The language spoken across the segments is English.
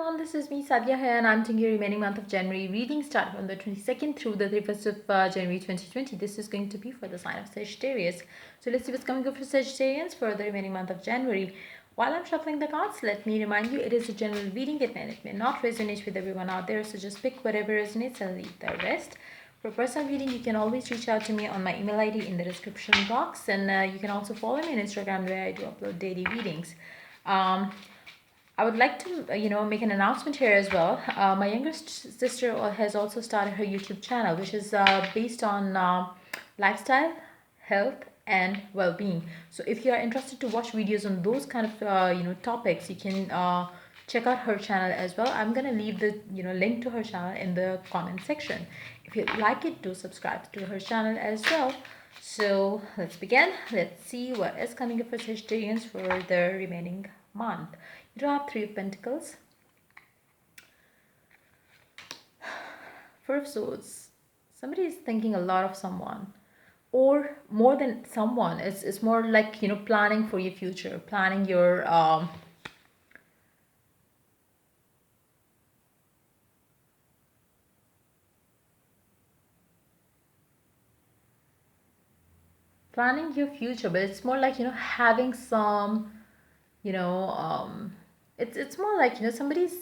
everyone, this is me Sadia here and I'm taking your remaining month of January reading starting from the 22nd through the 31st of January 2020. This is going to be for the sign of Sagittarius. So let's see what's coming up for Sagittarians for the remaining month of January. While I'm shuffling the cards, let me remind you it is a general reading. It may not resonate with everyone out there, so just pick whatever resonates and leave the rest. For personal reading, you can always reach out to me on my email ID in the description box, and you can also follow me on Instagram where I do upload daily readings. I would like to, make an announcement here as well. My youngest sister has also started her YouTube channel, which is based on lifestyle, health, and well-being. So if you are interested to watch videos on those kind of, topics, you can check out her channel as well. I'm gonna leave the, link to her channel in the comment section. If you like it, do subscribe to her channel as well. So let's begin. Let's see what is coming up for Sagittarians for the remaining month. You do have Three of Pentacles, Four of Swords. Somebody is thinking a lot of someone, or more than someone. It's more like, planning for your future, planning your planning your future, but it's more like, having some, it's more like, somebody's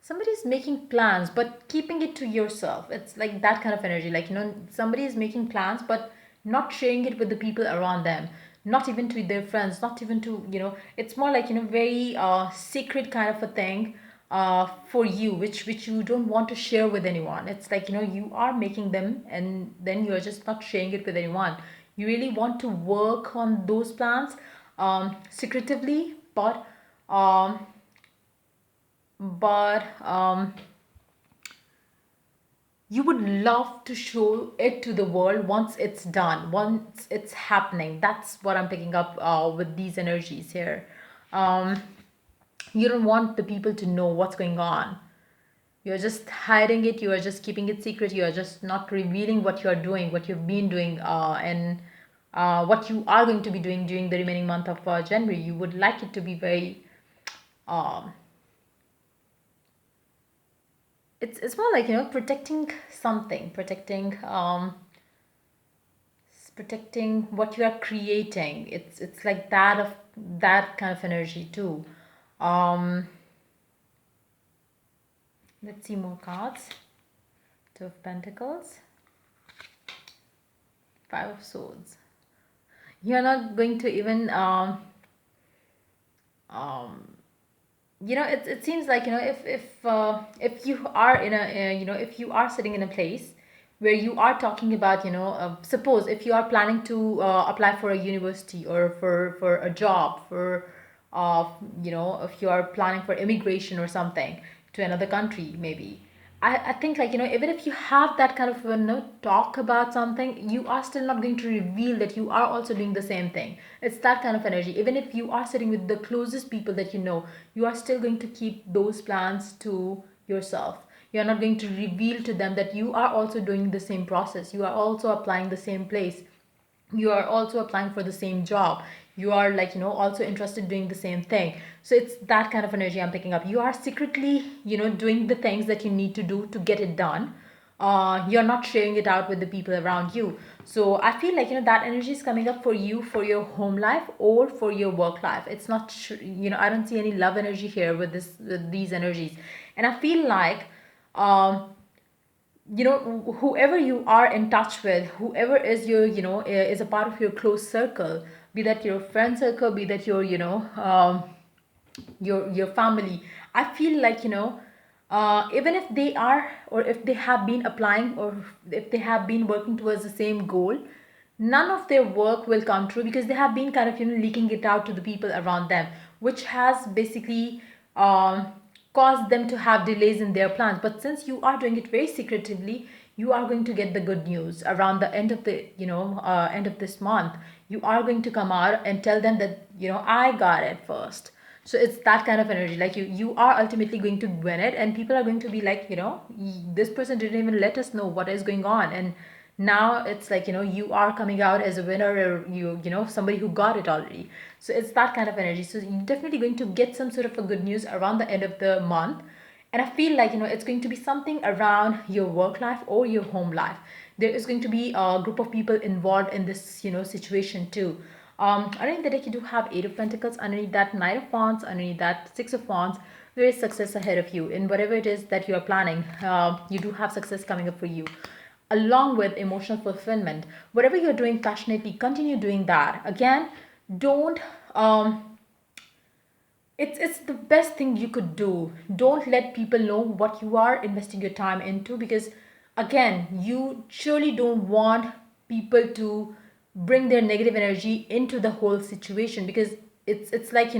somebody's making plans but keeping it to yourself. It's like that kind of energy, like, somebody is making plans but not sharing it with the people around them, not even to their friends, not even to, it's more like, very secret kind of a thing for you, which you don't want to share with anyone. It's like, you are making them and then you're just not sharing it with anyone. You really want to work on those plans secretively, um but you would love to show it to the world once it's done, once it's happening. That's what I'm picking up with these energies here. um, you don't want the people to know what's going on. You're just hiding it, you are just keeping it secret, you are just not revealing what you are doing, what you've been doing, and what you are going to be doing during the remaining month of January. You would like it to be very um, it's more like, protecting something, protecting what you are creating. It's like that, of that kind of energy too. um let's see more cards. Two of Pentacles, Five of Swords. You're not going to even um it seems like, if you are in a if you are sitting in a place where you are talking about, suppose if you are planning to apply for a university or for a job, for if you are planning for immigration or something to another country, maybe. I think, like, even if you have that kind of, talk about something, you are still not going to reveal that you are also doing the same thing. It's that kind of energy. Even if you are sitting with the closest people that you are still going to keep those plans to yourself. You're not going to reveal to them that you are also doing the same process. You are also applying the same place. You are also applying for the same job. You are, like, also interested doing the same thing. So it's that kind of energy I'm picking up. You are secretly, doing the things that you need to do to get it done. You're not sharing it out with the people around you. So I feel like, that energy is coming up for you, for your home life or for your work life. It's not, I don't see any love energy here with these energies. And I feel like, whoever you are in touch with, whoever is your, is a part of your close circle, be that your friend circle, be that your, your family. I feel like, even if they are, or if they have been applying, or if they have been working towards the same goal, none of their work will come true because they have been kind of, leaking it out to the people around them, which has basically caused them to have delays in their plans. But since you are doing it very secretively, you are going to get the good news around the end of the, end of this month. You are going to come out and tell them that, I got it first. So it's that kind of energy, like, you are ultimately going to win it, and people are going to be like, this person didn't even let us know what is going on, and now it's like, you are coming out as a winner, or somebody who got it already. So it's that kind of energy. So you're definitely going to get some sort of a good news around the end of the month. And I feel like, it's going to be something around your work life or your home life. There is going to be a group of people involved in this, situation too. Underneath the deck, you do have Eight of Pentacles. Underneath that, Knight of Wands. Underneath that, Six of Wands. There is success ahead of you in whatever it is that you are planning. You do have success coming up for you, along with emotional fulfillment. Whatever you're doing passionately, continue doing that. Again, don't it's the best thing you could do. Don't let people know what you are investing your time into, because again, you surely don't want people to bring their negative energy into the whole situation, because it's like,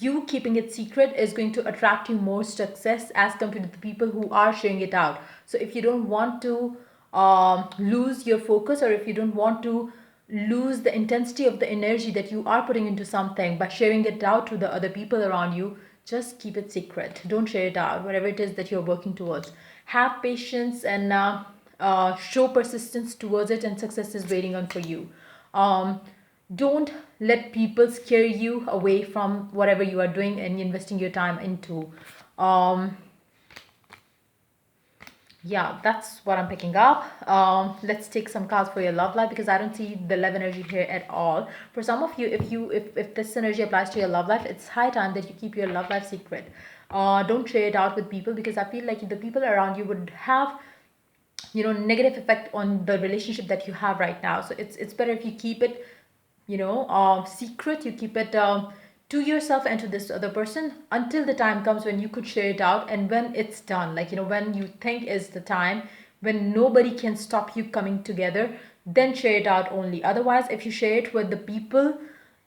you keeping it secret is going to attract you more success as compared to the people who are sharing it out. So if you don't want to lose your focus, or if you don't want to lose the intensity of the energy that you are putting into something by sharing it out to the other people around you, just keep it secret. Don't share it out, whatever it is that you're working towards. Have patience and show persistence towards it, and success is waiting on for you. um, don't let people scare you away from whatever you are doing and investing your time into. um, yeah, that's what I'm picking up. Let's take some cards for your love life, because I don't see the love energy here at all. For some of you, if this energy applies to your love life, it's high time that you keep your love life secret. Don't share it out with people, because I feel like the people around you would have, negative effect on the relationship that you have right now. So it's better if you keep it, secret. You keep it to yourself and to this other person until the time comes when you could share it out. And when it's done, like, when you think is the time when nobody can stop you coming together, then share it out only. Otherwise, if you share it with the people,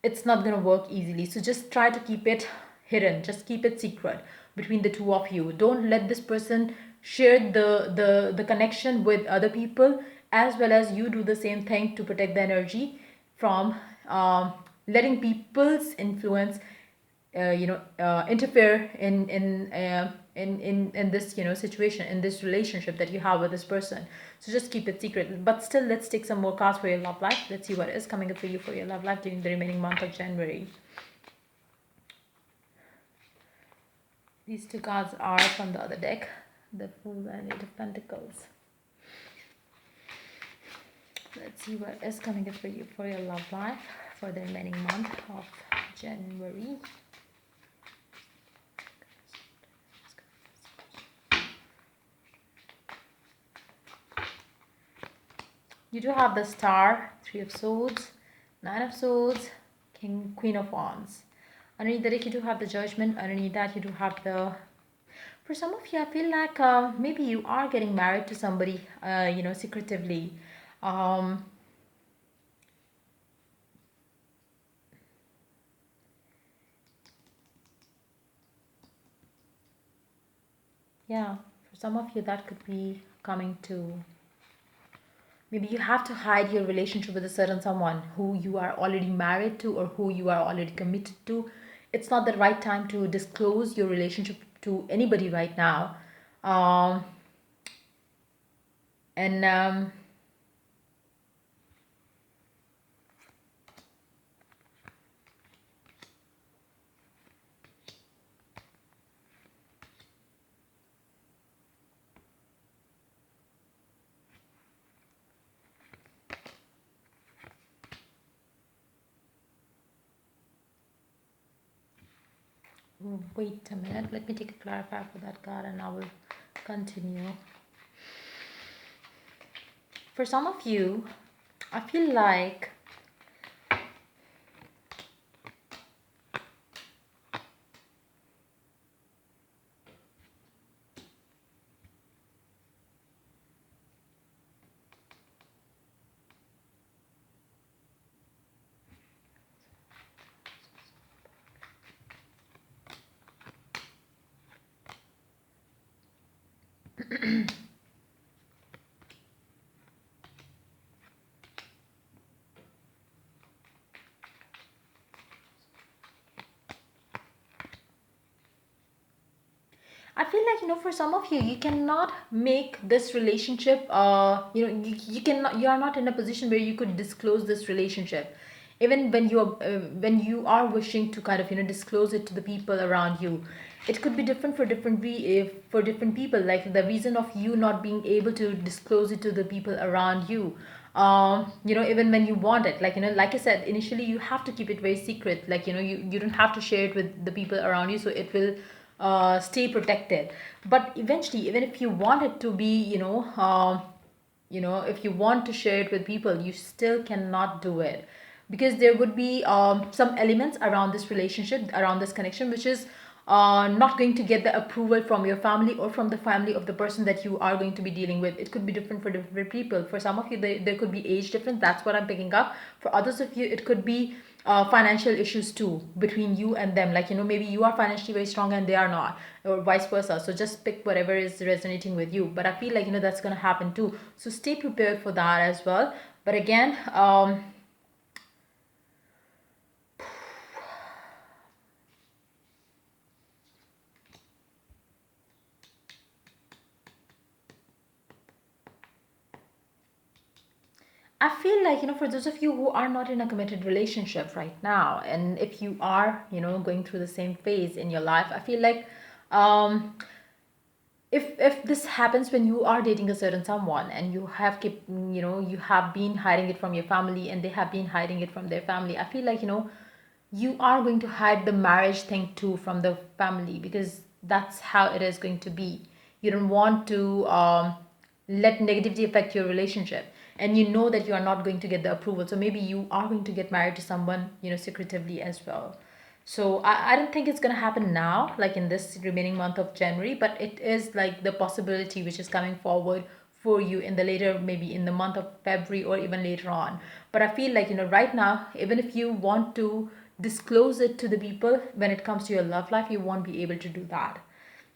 it's not going to work easily. So just try to keep it hidden, just keep it secret between the two of you. Don't let this person share the connection with other people, as well as you do the same thing to protect the energy from letting people's influence interfere in this, situation, in this relationship that you have with this person. So just keep it secret. But still, let's take some more cards for your love life. Let's see what is coming up for you for your love life during the remaining month of January. These two cards are from the other deck, the Fool and Eight of Pentacles. Let's see what is coming up for you for your love life for the remaining month of January. You do have the Star, Three of Swords, Nine of Swords, Queen of Wands. Underneath the deck, you do have the Judgment. Underneath that, you do have the... For some of you, I feel like maybe you are getting married to somebody, secretively. Yeah, for some of you, that could be coming to... Maybe you have to hide your relationship with a certain someone who you are already married to, or who you are already committed to. It's not the right time to disclose your relationship to anybody right now. Um, and wait a minute. Let me take a clarifier for that card, and I will continue. For some of you, I feel like I feel like, for some of you, you cannot make this relationship, you cannot, you are not in a position where you could disclose this relationship. Even when you are wishing to kind of, disclose it to the people around you. It could be different for for different people. Like the reason of you not being able to disclose it to the people around you. Even when you want it, like, like I said initially, you have to keep it very secret. Like, you don't have to share it with the people around you, so it will stay protected. But eventually, even if you want it to be, if you want to share it with people, you still cannot do it, because there would be some elements around this relationship, around this connection, which is not going to get the approval from your family or from the family of the person that you are going to be dealing with. It could be different for different people. For some of you, there could be age difference. That's what I'm picking up. For others of you, it could be financial issues too between you and them. Like, maybe you are financially very strong and they are not, or vice versa. So just pick whatever is resonating with you. But I feel like, that's going to happen too. So stay prepared for that as well. But again, I feel like, for those of you who are not in a committed relationship right now, and if you are, going through the same phase in your life, I feel like, um, if this happens when you are dating a certain someone, and you have keep, you have been hiding it from your family, and they have been hiding it from their family, I feel like, you are going to hide the marriage thing too from the family, because that's how it is going to be. You don't want to let negativity affect your relationship, and you know that you are not going to get the approval, so maybe you are going to get married to someone, secretively as well. So I don't think it's going to happen now, like in this remaining month of January, but it is like the possibility which is coming forward for you in the later, maybe in the month of February or even later on. But I feel like, right now, even if you want to disclose it to the people, when it comes to your love life, you won't be able to do that.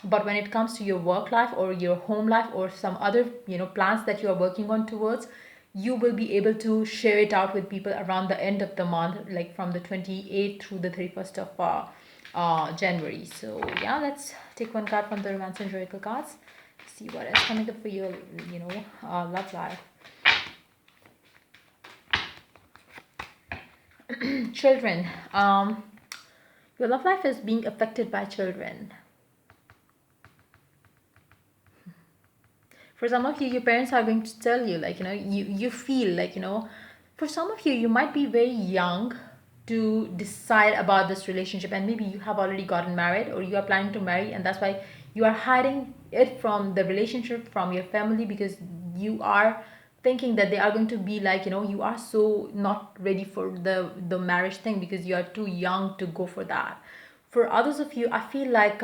But when it comes to your work life or your home life or some other, plans that you are working on towards, you will be able to share it out with people around the end of the month, like from the 28th through the 31st of January. So yeah, let's take one card from the Romance and Oracle cards. See what is coming up for your, love life. Children. Your love life is being affected by children. For some of you, your parents are going to tell you, like, you feel like, for some of you, you might be very young to decide about this relationship, and maybe you have already gotten married or you are planning to marry, and that's why you are hiding it from the relationship, from your family, because you are thinking that they are going to be like, you are so not ready for the marriage thing because you are too young to go for that. For others of you, I feel like,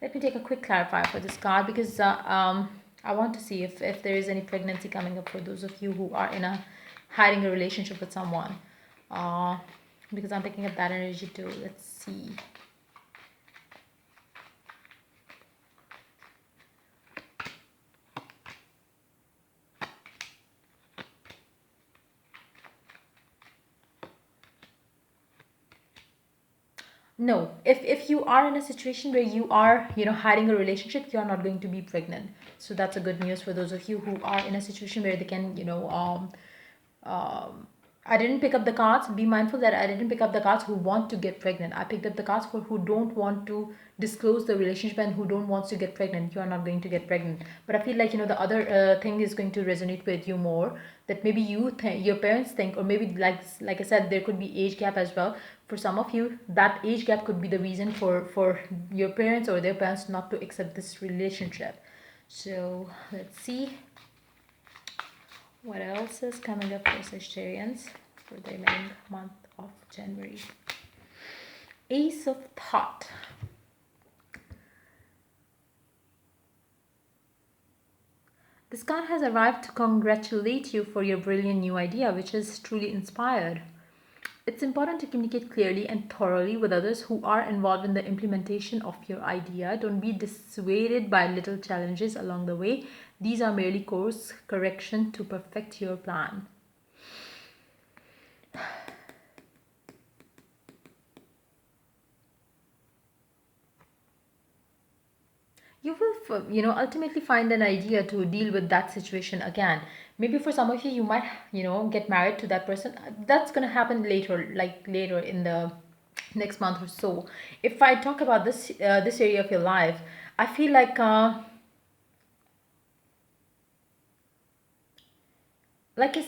let me take a quick clarifier for this card, because I want to see if there is any pregnancy coming up for those of you who are in a hiding a relationship with someone. Uh, because I'm picking up that energy too. Let's see. No, if you are in a situation where you are, hiding a relationship, you are not going to be pregnant. So that's a good news for those of you who are in a situation where they can, I didn't pick up the cards. Be mindful that I didn't pick up the cards who want to get pregnant. I picked up the cards for who don't want to disclose the relationship and who don't want to get pregnant. You are not going to get pregnant. But I feel like, the other thing is going to resonate with you more. That maybe you think, your parents think, or maybe like I said, there could be age gap as well. For some of you, that age gap could be the reason for your parents or their parents not to accept this relationship. So let's see. What else is coming up for Sagittarians for the remaining month of January? Ace of Thought. This card has arrived to congratulate you for your brilliant new idea, which is truly inspired. It's important to communicate clearly and thoroughly with others who are involved in the implementation of your idea. Don't be dissuaded by little challenges along the way. These are merely course correction to perfect your plan. ultimately find an idea to deal with that situation again. Maybe for some of you, you might, get married to that person. That's gonna happen later, like later in the next month or so. If I talk about this area of your life, I feel like I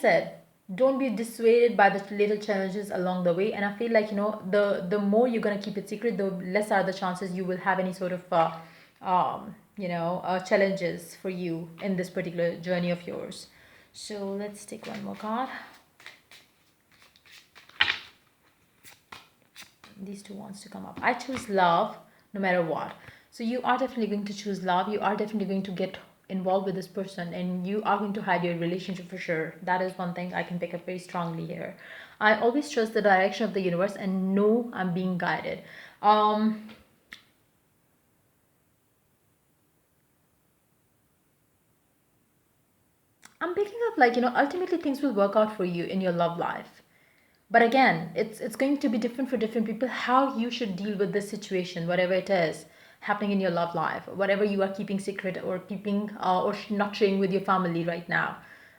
said, don't be dissuaded by the little challenges along the way. And I feel like, the more you're gonna keep it secret, the less are the chances you will have any sort of challenges for you in this particular journey of yours. So let's take one more card. These two wants to come up. I choose love no matter what. So you are definitely going to choose love. You are definitely going to get involved with this person, and you are going to hide your relationship for sure. That is one thing I can pick up very strongly here. I always trust the direction of the universe and know I'm being guided. I'm picking up like, ultimately things will work out for you in your love life. But again, it's going to be different for different people how you should deal with this situation, whatever it is happening in your love life, whatever you are keeping secret or keeping not sharing with your family right now.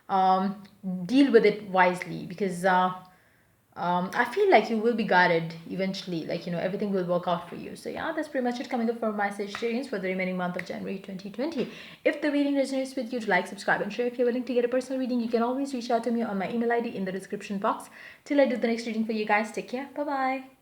Um, Deal with it wisely because I feel like you will be guided eventually. Like, everything will work out for you. So, yeah, that's pretty much it coming up for my Sagittarians for the remaining month of January 2020. If the reading resonates with you, like, subscribe, and share. If you're willing to get a personal reading, you can always reach out to me on my email ID in the description box. Till I do the next reading for you guys, take care. Bye bye.